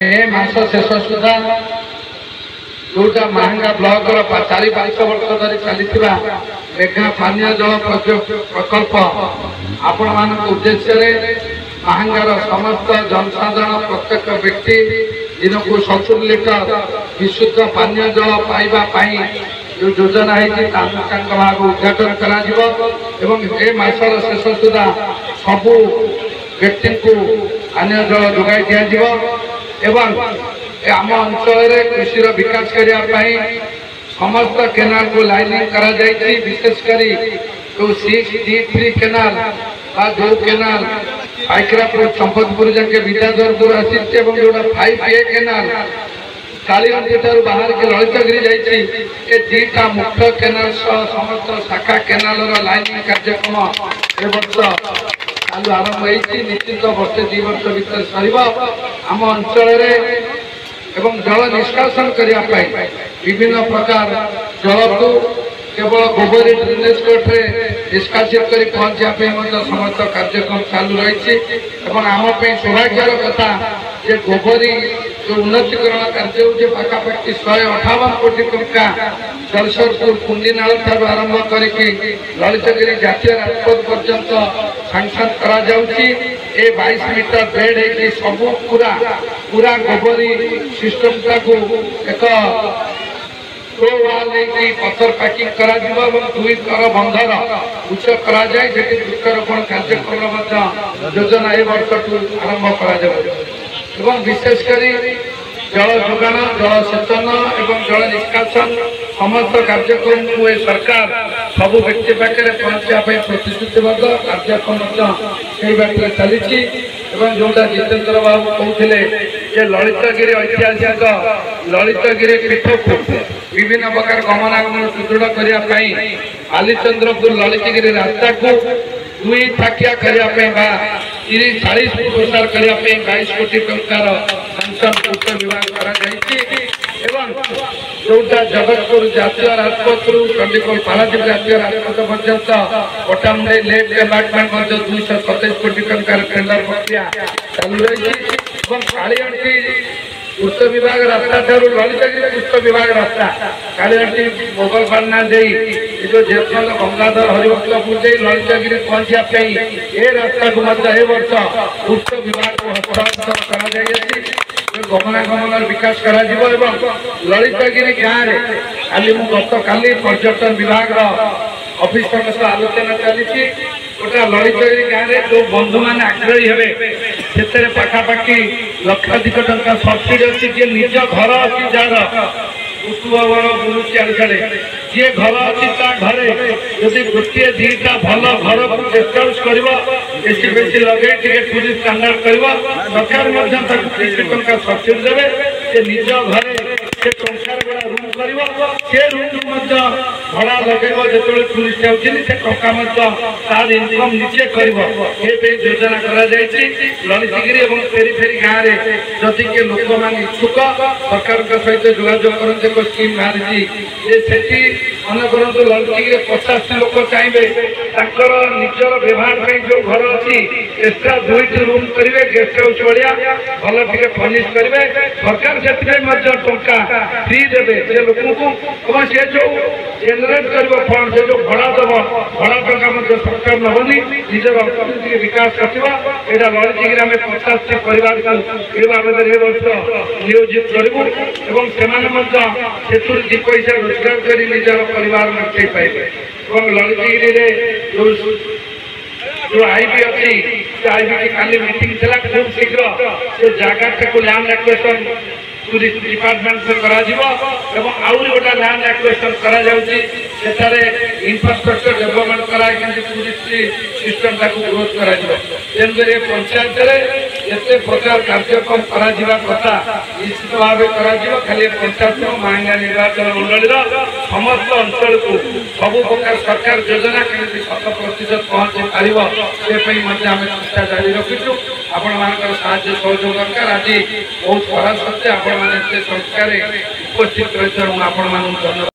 ए मास शेष सुधा जोटा महांगा ब्लॉक 4-5 वर्ष धरी चली मेघा पानीय जल प्रकल्प आपण मान उद्देश्य महांगार समस्त जनसाधारण प्रत्येक व्यक्ति दिन को 70 लिटर विशुद्ध पानीय जल पाइबापी जो योजना है उद्घाटन कर मासर शेष सुधा सबू व्यक्ति को पानीय जल जोगाई दिया आम अंचल कृषि विकास करने समस्त केनाल को लाइनिंग करा जायछि। विशेषकर जो 6D3 केनाल जो केनाल पाइकरापुर संपतपुर जाके विद्याधरपुर आसी जो 5A केनाल कालीगंज ठार बाहर के ललितगिरी जाइछि ए दुईटा मुख्य केनाल समस्त शाखा केनाल लाइनिंग कार्यक्रम ए वर्ष चालू आरंभ होती निश्चित वर्षे 2 वर्ष भीतर सर आम अंचल एवं जल निष्कासन करने विभिन्न प्रकार जल को केवल गोबरी ड्रेनेज कोर्टे निष्कासित कर पहुंचापी समस्त कार्यक्रम चालू रही आम सौभाग्यर कथा जे गोबरी जो उन्नतीकरण कार्य हो पाखापाखि 158 कोटी टंका जलसरपुर कुंडीनाल ठार आरंभ करके ललितगिरी जातीय राजपथ पर्यंत सांसन करा जाउछि। 22 मीटर बेड है सबू पूरा पूरा गोबरी सिस्टम को एक पत्थर पैकिंग करा 2 थर बंधर उच्च करा जाए वृक्षारोपण कार्यक्रम योजना ए वर्ष आरंभ कर विशेषकर जल जोगान जल सेचन एवं जल निष्कासन समस्त कार्यक्रम को सरकार सबू व्यक्ति पाखे पहुंचापी प्रतिश्रुतिबद्ध कार्यक्रम चली जोटा जितेन्द्र बाबू कहते ललितगिरी ऐतिहासिक ललितगिरी पीठ को विभिन्न प्रकार गमनागमन सुदृढ़ करने बालीचंद्रपुर ललितगिरी रास्ता को 2 थाकिया करने 30-40 फुट प्रसार करने 22 कोटी टंकार सांसन पूर्त विभाग कर जोटा जगतपुर जातीय राजपथ चंडीगढ़ पारादीप जातीय राजपथ पर्यंत पटामुंडे लेफ्ट एम्बार्कमेंट 227 कोटी टंकार टेंडर प्रक्रिया चालू रही कालीगंटी पूर्त विभाग रास्ता ठार ललितगिरी पूर्त विभाग रास्ता कालीगंटी मोगलपाटना जो जेतमल गंगाधर हरिभक्तपुर ललितगिरी पहुंचापी ए रास्ता को वर्ष पूर्त विभाग को हस्तांतर कर गमनागमन विकास कर ललितगिरी गाँव में खाली गत काली पर्यटन विभाग ऑफिस सह आलोचना चली गोटा ललितगिरी गाँव में जो बंधु मैंने आग्रही हे से पाखापाखि लक्षाधिक टंका सब्सिडी अच्छी जी निज घर अच्छी जार भवन बुलूची आड़े जी घर अच्छी घरे जदि गोटे 2टा भल घर को गेस्ट हाउस कर एसी बेसी लगे टूरिस्ट स्टैंडर्ड कर सरकार टंका सब्सिडी देवे से निज घरे से टंकार गुड़ा रूम कर रूम भड़ा लगे जो टूरिस्ट आर इनकम निजे कर योजना ललितगिरी और पेरीफेरी गाँव में जदि किए लोक मैंने इच्छुक सरकार सहित जोगाजोग करते एक स्कीम बाहरी मन करूँ ललितगिरी 50 लोक चाहिए निजर व्यवहार जो घर अच्छी एक्सट्रा 2टी रूम करेंगे गेस्ट हाउस भाया भल टे फर्निश करेंगे सरकार से टंका फ्री देवे से लोक को सी जो जेनेट कर फंड से जो भड़ा दब भड़ा टंका सरकार नबनी निजर अर्थनीति विकास करवा ललितगिरी आम 50टी परिवार को बाबद वर्ष नियोजित करूँ से 2 पैसा रोजगार कर निजर परिवार उठे पाइबे ललितगिरी जो आईबी अच्छी आईबी की खाली मीटिंग थी खूब शीघ्र से जगह को लैंड एक्विजिशन टूरिस्ट डिपार्टमेंट से करा आउरी गोटा लैंड एक्विजिशन करा इंफ्रास्ट्रक्चर डेवलपमेंट करा टूरिस्ट सिस्टम ग्रोथ करा तेणुकर पंचायत जिते प्रकार कार्यक्रम करा कथा निश्चित भाव खाली पंचायत महांगा निर्वाचन मंडल समस्त अंचल को सबु प्रकार सरकार योजना केमती 100% पहुंची पार आम चेष्टा जारी रखीचु आपण मान सहयोग दरकार आज बहुत खरा सत्य आपण मैंने संस्कार उपस्थित रही धन्यवाद।